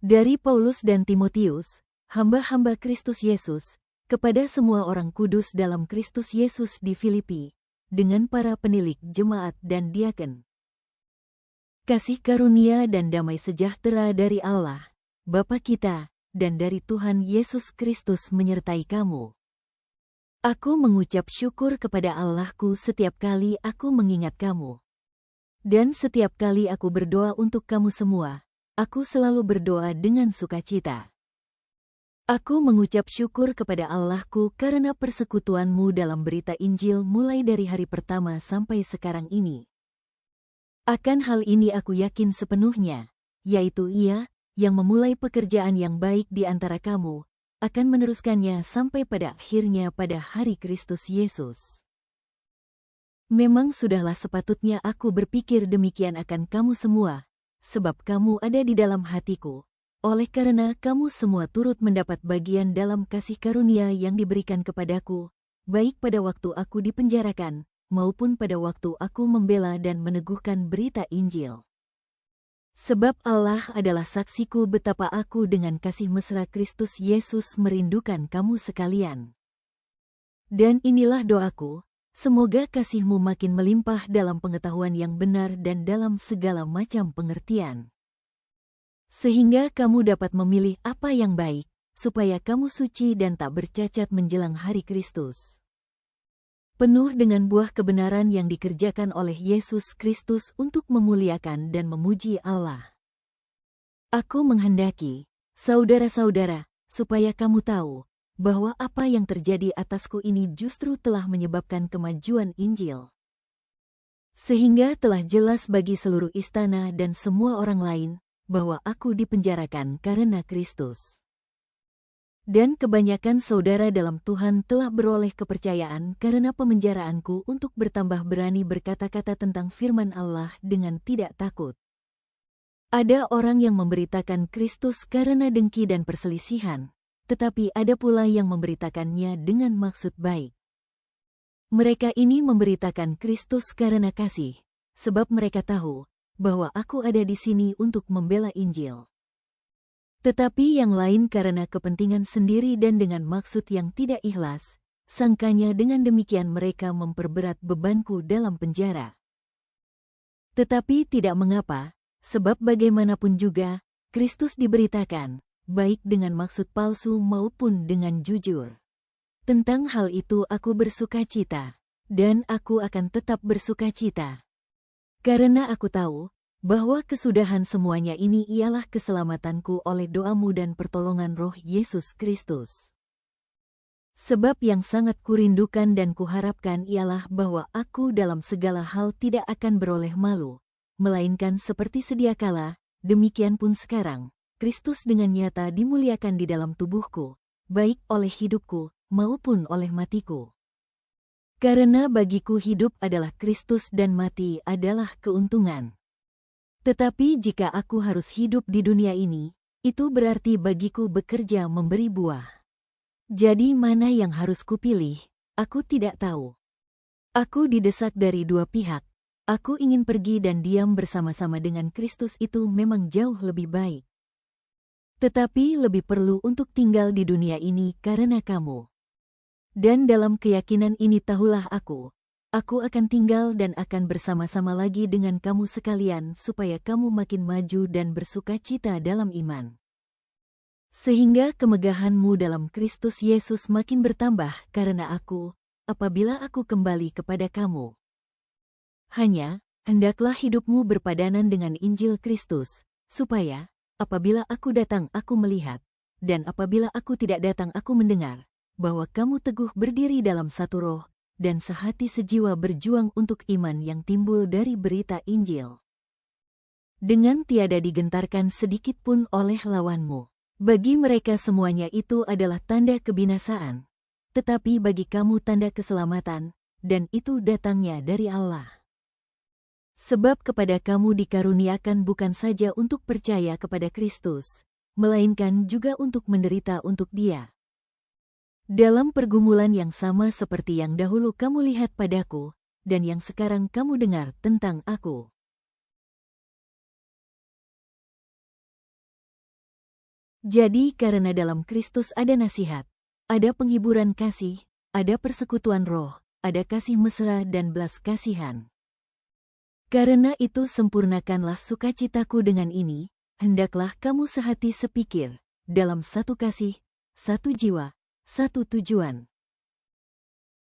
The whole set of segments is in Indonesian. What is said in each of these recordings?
Dari Paulus dan Timotius, hamba-hamba Kristus Yesus, kepada semua orang kudus dalam Kristus Yesus di Filipi, dengan para penilik jemaat dan diaken. Kasih karunia dan damai sejahtera dari Allah, Bapa kita, dan dari Tuhan Yesus Kristus menyertai kamu. Aku mengucap syukur kepada Allahku setiap kali aku mengingat kamu. Dan setiap kali aku berdoa untuk kamu semua, aku selalu berdoa dengan sukacita. Aku mengucap syukur kepada Allahku karena persekutuanmu dalam berita Injil mulai dari hari pertama sampai sekarang ini. Akan hal ini aku yakin sepenuhnya, yaitu Ia, yang memulai pekerjaan yang baik di antara kamu, akan meneruskannya sampai pada akhirnya pada hari Kristus Yesus. Memang sudahlah sepatutnya aku berpikir demikian akan kamu semua, sebab kamu ada di dalam hatiku, oleh karena kamu semua turut mendapat bagian dalam kasih karunia yang diberikan kepadaku, baik pada waktu aku dipenjarakan, maupun pada waktu aku membela dan meneguhkan berita Injil. Sebab Allah adalah saksiku betapa aku dengan kasih mesra Kristus Yesus merindukan kamu sekalian. Dan inilah doaku, semoga kasihmu makin melimpah dalam pengetahuan yang benar dan dalam segala macam pengertian. Sehingga kamu dapat memilih apa yang baik, supaya kamu suci dan tak bercacat menjelang hari Kristus. Penuh dengan buah kebenaran yang dikerjakan oleh Yesus Kristus untuk memuliakan dan memuji Allah. Aku menghendaki, saudara-saudara, supaya kamu tahu, bahwa apa yang terjadi atasku ini justru telah menyebabkan kemajuan Injil. Sehingga telah jelas bagi seluruh istana dan semua orang lain, bahwa aku dipenjarakan karena Kristus. Dan kebanyakan saudara dalam Tuhan telah beroleh kepercayaan karena pemenjaraanku untuk bertambah berani berkata-kata tentang firman Allah dengan tidak takut. Ada orang yang memberitakan Kristus karena dengki dan perselisihan, tetapi ada pula yang memberitakannya dengan maksud baik. Mereka ini memberitakan Kristus karena kasih, sebab mereka tahu bahwa aku ada di sini untuk membela Injil. Tetapi yang lain karena kepentingan sendiri dan dengan maksud yang tidak ikhlas, sangkanya dengan demikian mereka memperberat bebanku dalam penjara. Tetapi tidak mengapa, sebab bagaimanapun juga, Kristus diberitakan, baik dengan maksud palsu maupun dengan jujur. Tentang hal itu aku bersukacita, dan aku akan tetap bersukacita. Karena aku tahu, bahwa kesudahan semuanya ini ialah keselamatanku oleh doamu dan pertolongan Roh Yesus Kristus. Sebab yang sangat kurindukan dan kuharapkan ialah bahwa aku dalam segala hal tidak akan beroleh malu, melainkan seperti sedia kala, demikian pun sekarang, Kristus dengan nyata dimuliakan di dalam tubuhku, baik oleh hidupku maupun oleh matiku. Karena bagiku hidup adalah Kristus dan mati adalah keuntungan. Tetapi jika aku harus hidup di dunia ini, itu berarti bagiku bekerja memberi buah. Jadi mana yang harus kupilih, aku tidak tahu. Aku didesak dari dua pihak. Aku ingin pergi dan diam bersama-sama dengan Kristus itu memang jauh lebih baik. Tetapi lebih perlu untuk tinggal di dunia ini karena kamu. Dan dalam keyakinan ini tahulah aku akan tinggal dan akan bersama-sama lagi dengan kamu sekalian supaya kamu makin maju dan bersukacita dalam iman. Sehingga kemegahanmu dalam Kristus Yesus makin bertambah karena aku, apabila aku kembali kepada kamu. Hanya, hendaklah hidupmu berpadanan dengan Injil Kristus, supaya, apabila aku datang aku melihat, dan apabila aku tidak datang aku mendengar, bahwa kamu teguh berdiri dalam satu roh, dan sehati sejiwa berjuang untuk iman yang timbul dari berita Injil. Dengan tiada digentarkan sedikit pun oleh lawanmu. Bagi mereka semuanya itu adalah tanda kebinasaan, tetapi bagi kamu tanda keselamatan, dan itu datangnya dari Allah. Sebab kepada kamu dikaruniakan bukan saja untuk percaya kepada Kristus, melainkan juga untuk menderita untuk Dia. Dalam pergumulan yang sama seperti yang dahulu kamu lihat padaku, dan yang sekarang kamu dengar tentang aku. Jadi karena dalam Kristus ada nasihat, ada penghiburan kasih, ada persekutuan roh, ada kasih mesra dan belas kasihan. Karena itu sempurnakanlah sukacitaku dengan ini, hendaklah kamu sehati sepikir, dalam satu kasih, satu jiwa, satu tujuan.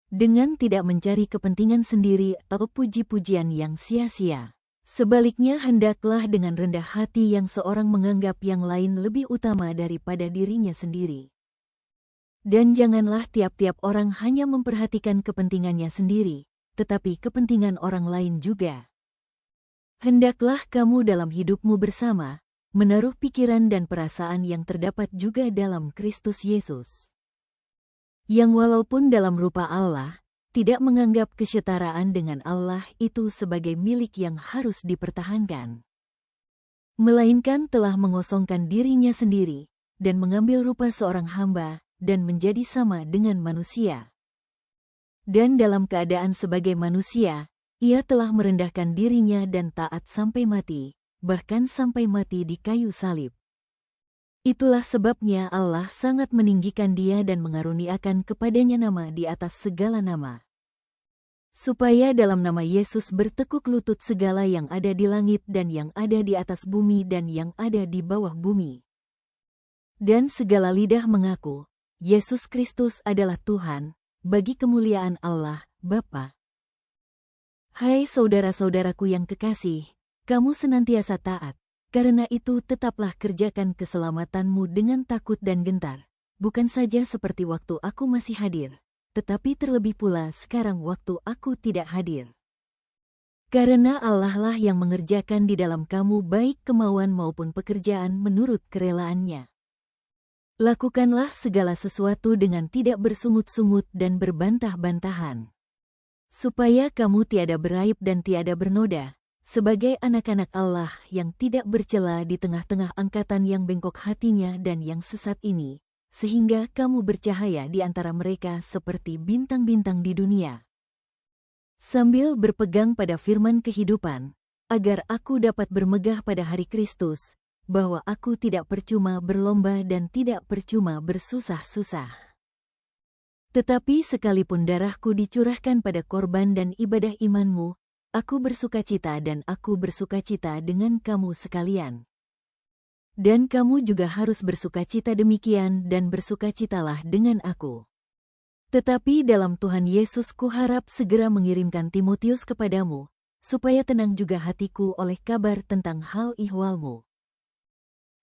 Dengan tidak mencari kepentingan sendiri atau puji-pujian yang sia-sia. Sebaliknya hendaklah dengan rendah hati yang seorang menganggap yang lain lebih utama daripada dirinya sendiri. Dan janganlah tiap-tiap orang hanya memperhatikan kepentingannya sendiri, tetapi kepentingan orang lain juga. Hendaklah kamu dalam hidupmu bersama, menaruh pikiran dan perasaan yang terdapat juga dalam Kristus Yesus. Yang walaupun dalam rupa Allah, tidak menganggap kesetaraan dengan Allah itu sebagai milik yang harus dipertahankan. Melainkan telah mengosongkan dirinya sendiri, dan mengambil rupa seorang hamba, dan menjadi sama dengan manusia. Dan dalam keadaan sebagai manusia, ia telah merendahkan dirinya dan taat sampai mati, bahkan sampai mati di kayu salib. Itulah sebabnya Allah sangat meninggikan dia dan mengaruniakan kepadanya nama di atas segala nama. Supaya dalam nama Yesus bertekuk lutut segala yang ada di langit dan yang ada di atas bumi dan yang ada di bawah bumi. Dan segala lidah mengaku, Yesus Kristus adalah Tuhan, bagi kemuliaan Allah, Bapa. Hai saudara-saudaraku yang kekasih, kamu senantiasa taat. Karena itu tetaplah kerjakan keselamatanmu dengan takut dan gentar, bukan saja seperti waktu aku masih hadir, tetapi terlebih pula sekarang waktu aku tidak hadir. Karena Allah lah yang mengerjakan di dalam kamu baik kemauan maupun pekerjaan menurut kerelaannya. Lakukanlah segala sesuatu dengan tidak bersungut-sungut dan berbantah-bantahan, supaya kamu tiada beraib dan tiada bernoda, sebagai anak-anak Allah yang tidak bercela di tengah-tengah angkatan yang bengkok hatinya dan yang sesat ini, sehingga kamu bercahaya di antara mereka seperti bintang-bintang di dunia. Sambil berpegang pada firman kehidupan, agar aku dapat bermegah pada hari Kristus, bahwa aku tidak percuma berlomba dan tidak percuma bersusah-susah. Tetapi sekalipun darahku dicurahkan pada korban dan ibadah imanmu, aku bersukacita dan aku bersukacita dengan kamu sekalian. Dan kamu juga harus bersukacita demikian dan bersukacitalah dengan aku. Tetapi dalam Tuhan Yesus kuharap segera mengirimkan Timotius kepadamu, supaya tenang juga hatiku oleh kabar tentang hal ihwalmu.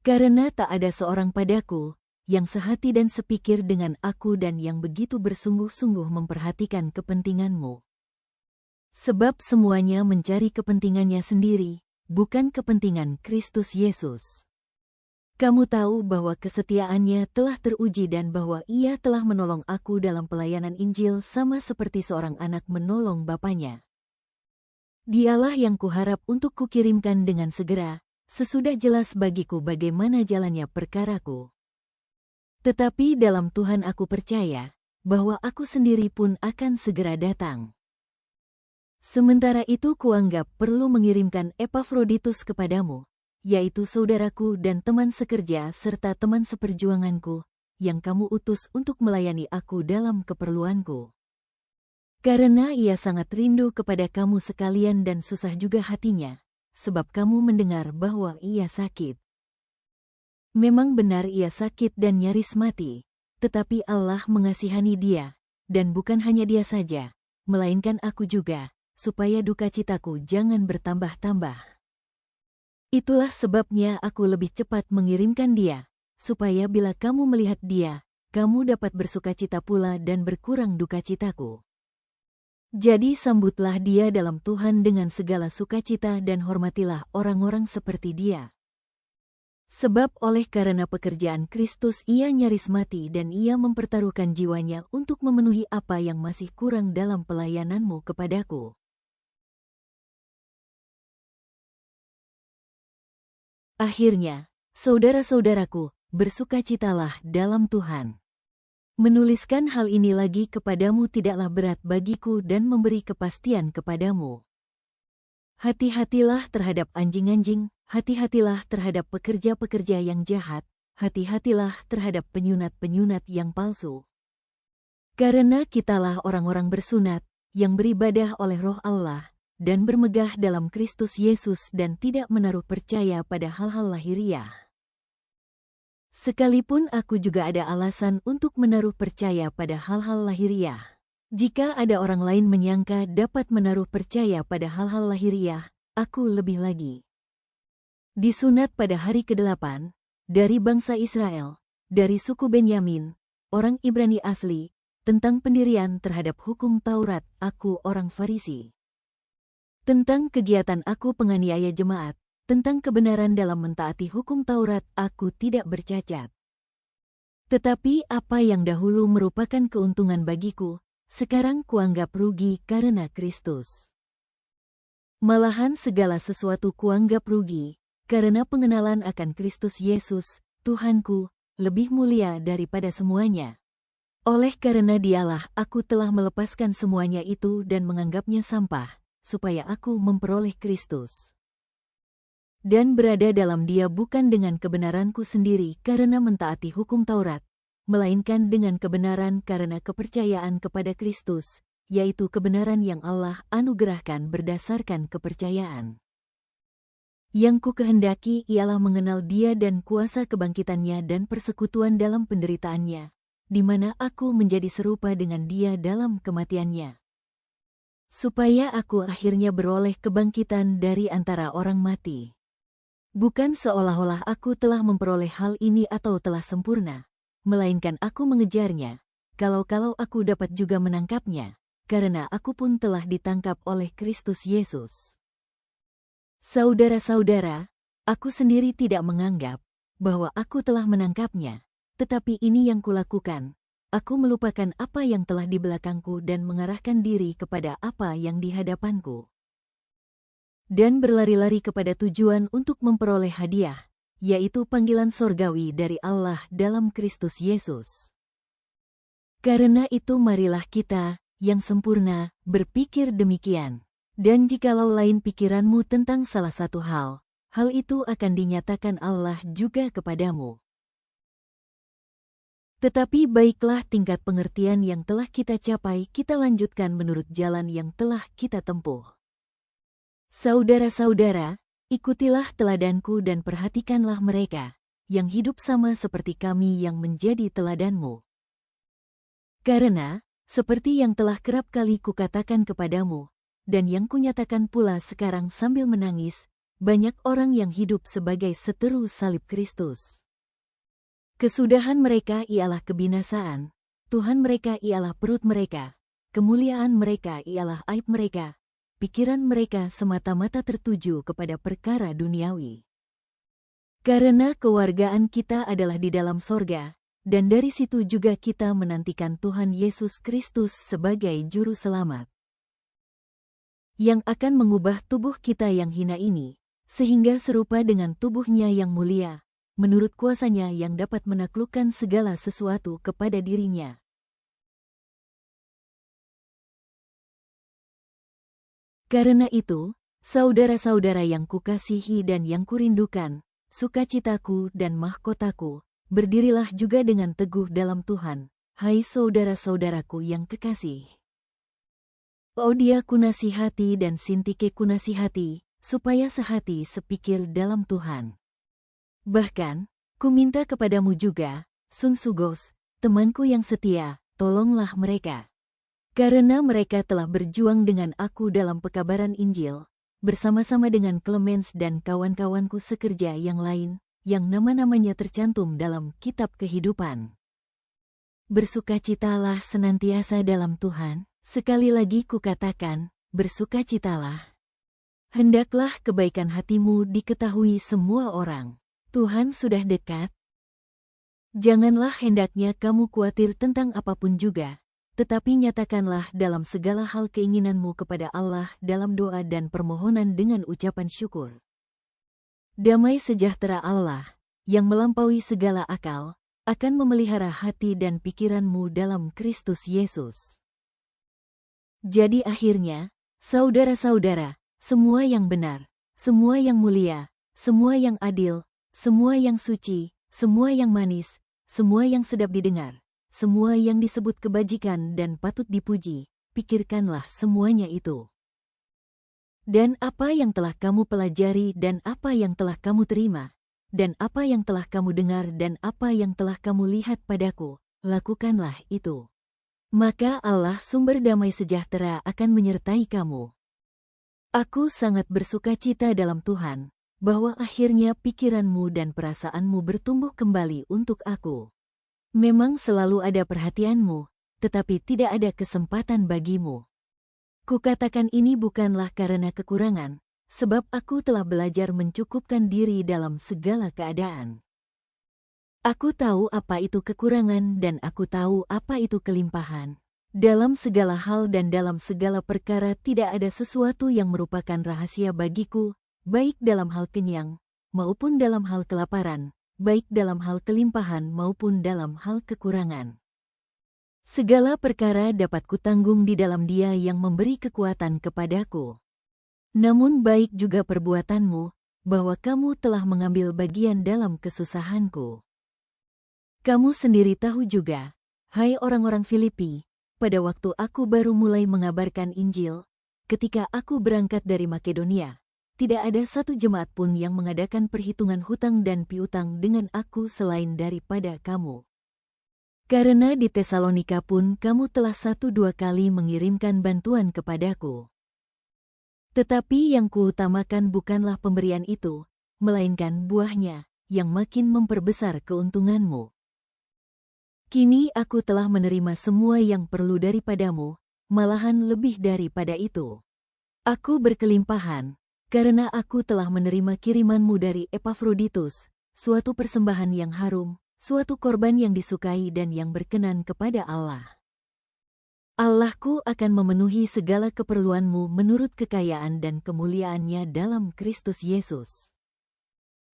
Karena tak ada seorang padaku, yang sehati dan sepikir dengan aku dan yang begitu bersungguh-sungguh memperhatikan kepentinganmu. Sebab semuanya mencari kepentingannya sendiri, bukan kepentingan Kristus Yesus. Kamu tahu bahwa kesetiaannya telah teruji dan bahwa ia telah menolong aku dalam pelayanan Injil sama seperti seorang anak menolong bapanya. Dialah yang kuharap untuk kukirimkan dengan segera, sesudah jelas bagiku bagaimana jalannya perkaraku. Tetapi dalam Tuhan aku percaya, bahwa aku sendiri pun akan segera datang. Sementara itu kuanggap perlu mengirimkan Epafroditus kepadamu, yaitu saudaraku dan teman sekerja serta teman seperjuanganku, yang kamu utus untuk melayani aku dalam keperluanku. Karena ia sangat rindu kepada kamu sekalian dan susah juga hatinya, sebab kamu mendengar bahwa ia sakit. Memang benar ia sakit dan nyaris mati, tetapi Allah mengasihani dia, dan bukan hanya dia saja, melainkan aku juga, supaya dukacitaku jangan bertambah-tambah. Itulah sebabnya aku lebih cepat mengirimkan dia, supaya bila kamu melihat dia, kamu dapat bersukacita pula dan berkurang dukacitaku. Jadi sambutlah dia dalam Tuhan dengan segala sukacita dan hormatilah orang-orang seperti dia. Sebab oleh karena pekerjaan Kristus ia nyaris mati dan ia mempertaruhkan jiwanya untuk memenuhi apa yang masih kurang dalam pelayananmu kepadaku. Akhirnya, saudara-saudaraku, bersukacitalah dalam Tuhan. Menuliskan hal ini lagi kepadamu tidaklah berat bagiku dan memberi kepastian kepadamu. Hati-hatilah terhadap anjing-anjing, hati-hatilah terhadap pekerja-pekerja yang jahat, hati-hatilah terhadap penyunat-penyunat yang palsu. Karena kitalah orang-orang bersunat, yang beribadah oleh Roh Allah, dan bermegah dalam Kristus Yesus dan tidak menaruh percaya pada hal-hal lahiriah. Sekalipun aku juga ada alasan untuk menaruh percaya pada hal-hal lahiriah. Jika ada orang lain menyangka dapat menaruh percaya pada hal-hal lahiriah, aku lebih lagi. Disunat pada hari ke-8, dari bangsa Israel, dari suku Benyamin, orang Ibrani asli, tentang pendirian terhadap hukum Taurat, aku orang Farisi. Tentang kegiatan aku penganiaya jemaat, tentang kebenaran dalam mentaati hukum Taurat, aku tidak bercacat. Tetapi apa yang dahulu merupakan keuntungan bagiku, sekarang kuanggap rugi karena Kristus. Malahan segala sesuatu kuanggap rugi, karena pengenalan akan Kristus Yesus, Tuhanku, lebih mulia daripada semuanya. Oleh karena Dialah aku telah melepaskan semuanya itu dan menganggapnya sampah, supaya aku memperoleh Kristus. Dan berada dalam Dia bukan dengan kebenaranku sendiri karena mentaati hukum Taurat, melainkan dengan kebenaran karena kepercayaan kepada Kristus, yaitu kebenaran yang Allah anugerahkan berdasarkan kepercayaan. Yang ku kehendaki ialah mengenal Dia dan kuasa kebangkitannya dan persekutuan dalam penderitaannya, di mana aku menjadi serupa dengan Dia dalam kematiannya. Supaya aku akhirnya beroleh kebangkitan dari antara orang mati. Bukan seolah-olah aku telah memperoleh hal ini atau telah sempurna, melainkan aku mengejarnya, kalau-kalau aku dapat juga menangkapnya, karena aku pun telah ditangkap oleh Kristus Yesus. Saudara-saudara, aku sendiri tidak menganggap bahwa aku telah menangkapnya. Tetapi ini yang kulakukan, aku melupakan apa yang telah di belakangku dan mengarahkan diri kepada apa yang di hadapanku. Dan berlari-lari kepada tujuan untuk memperoleh hadiah, yaitu panggilan sorgawi dari Allah dalam Kristus Yesus. Karena itu marilah kita, yang sempurna, berpikir demikian. Dan jikalau lain pikiranmu tentang salah satu hal itu akan dinyatakan Allah juga kepadamu. Tetapi baiklah tingkat pengertian yang telah kita capai kita lanjutkan menurut jalan yang telah kita tempuh. Saudara-saudara, ikutilah teladanku dan perhatikanlah mereka, yang hidup sama seperti kami yang menjadi teladanmu. Karena, seperti yang telah kerap kali kukatakan kepadamu, dan yang kunyatakan pula sekarang sambil menangis, banyak orang yang hidup sebagai seteru salib Kristus. Kesudahan mereka ialah kebinasaan, Tuhan mereka ialah perut mereka, kemuliaan mereka ialah aib mereka, pikiran mereka semata-mata tertuju kepada perkara duniawi. Karena kewargaan kita adalah di dalam sorga, dan dari situ juga kita menantikan Tuhan Yesus Kristus sebagai Juru Selamat, yang akan mengubah tubuh kita yang hina ini, sehingga serupa dengan tubuhnya yang mulia, menurut kuasanya yang dapat menaklukkan segala sesuatu kepada dirinya. Karena itu, saudara-saudara yang kukasihi dan yang kurindukan, sukacitaku dan mahkotaku, berdirilah juga dengan teguh dalam Tuhan, hai saudara-saudaraku yang kekasih. Euodia kunasihati dan Sintike kunasihati, supaya sehati sepikir dalam Tuhan. Bahkan, ku minta kepadamu juga, Sungsugos, temanku yang setia, tolonglah mereka. Karena mereka telah berjuang dengan aku dalam pekabaran Injil, bersama-sama dengan Clemens dan kawan-kawanku sekerja yang lain, yang nama-namanya tercantum dalam kitab kehidupan. Bersukacitalah senantiasa dalam Tuhan, sekali lagi kukatakan, bersukacitalah. Hendaklah kebaikan hatimu diketahui semua orang. Tuhan sudah dekat. Janganlah hendaknya kamu khawatir tentang apapun juga, tetapi nyatakanlah dalam segala hal keinginanmu kepada Allah dalam doa dan permohonan dengan ucapan syukur. Damai sejahtera Allah, yang melampaui segala akal, akan memelihara hati dan pikiranmu dalam Kristus Yesus. Jadi akhirnya, saudara-saudara, semua yang benar, semua yang mulia, semua yang adil, semua yang suci, semua yang manis, semua yang sedap didengar, semua yang disebut kebajikan dan patut dipuji, pikirkanlah semuanya itu. Dan apa yang telah kamu pelajari dan apa yang telah kamu terima, dan apa yang telah kamu dengar dan apa yang telah kamu lihat padaku, lakukanlah itu. Maka Allah sumber damai sejahtera akan menyertai kamu. Aku sangat bersukacita dalam Tuhan, bahwa akhirnya pikiranmu dan perasaanmu bertumbuh kembali untuk aku. Memang selalu ada perhatianmu, tetapi tidak ada kesempatan bagimu. Kukatakan ini bukanlah karena kekurangan, sebab aku telah belajar mencukupkan diri dalam segala keadaan. Aku tahu apa itu kekurangan dan aku tahu apa itu kelimpahan. Dalam segala hal dan dalam segala perkara tidak ada sesuatu yang merupakan rahasia bagiku, baik dalam hal kenyang, maupun dalam hal kelaparan, baik dalam hal kelimpahan maupun dalam hal kekurangan. Segala perkara dapat kutanggung di dalam Dia yang memberi kekuatan kepadaku. Namun baik juga perbuatanmu, bahwa kamu telah mengambil bagian dalam kesusahanku. Kamu sendiri tahu juga, hai orang-orang Filipi, pada waktu aku baru mulai mengabarkan Injil, ketika aku berangkat dari Makedonia, tidak ada satu jemaat pun yang mengadakan perhitungan hutang dan piutang dengan aku selain daripada kamu. Karena di Tesalonika pun kamu telah 1-2 kali mengirimkan bantuan kepadaku. Tetapi yang kuutamakan bukanlah pemberian itu, melainkan buahnya, yang makin memperbesar keuntunganmu. Kini aku telah menerima semua yang perlu daripadamu, malahan lebih daripada itu. Aku berkelimpahan, karena aku telah menerima kirimanmu dari Epafroditus, suatu persembahan yang harum, suatu korban yang disukai dan yang berkenan kepada Allah. Allahku akan memenuhi segala keperluanmu menurut kekayaan dan kemuliaannya dalam Kristus Yesus.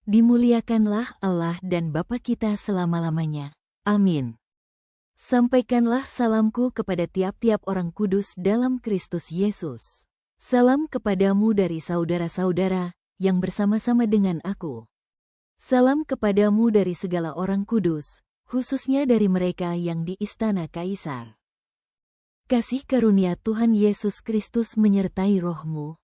Dimuliakanlah Allah dan Bapa kita selama-lamanya. Amin. Sampaikanlah salamku kepada tiap-tiap orang kudus dalam Kristus Yesus. Salam kepadamu dari saudara-saudara yang bersama-sama dengan aku. Salam kepadamu dari segala orang kudus, khususnya dari mereka yang di istana Kaisar. Kasih karunia Tuhan Yesus Kristus menyertai rohmu.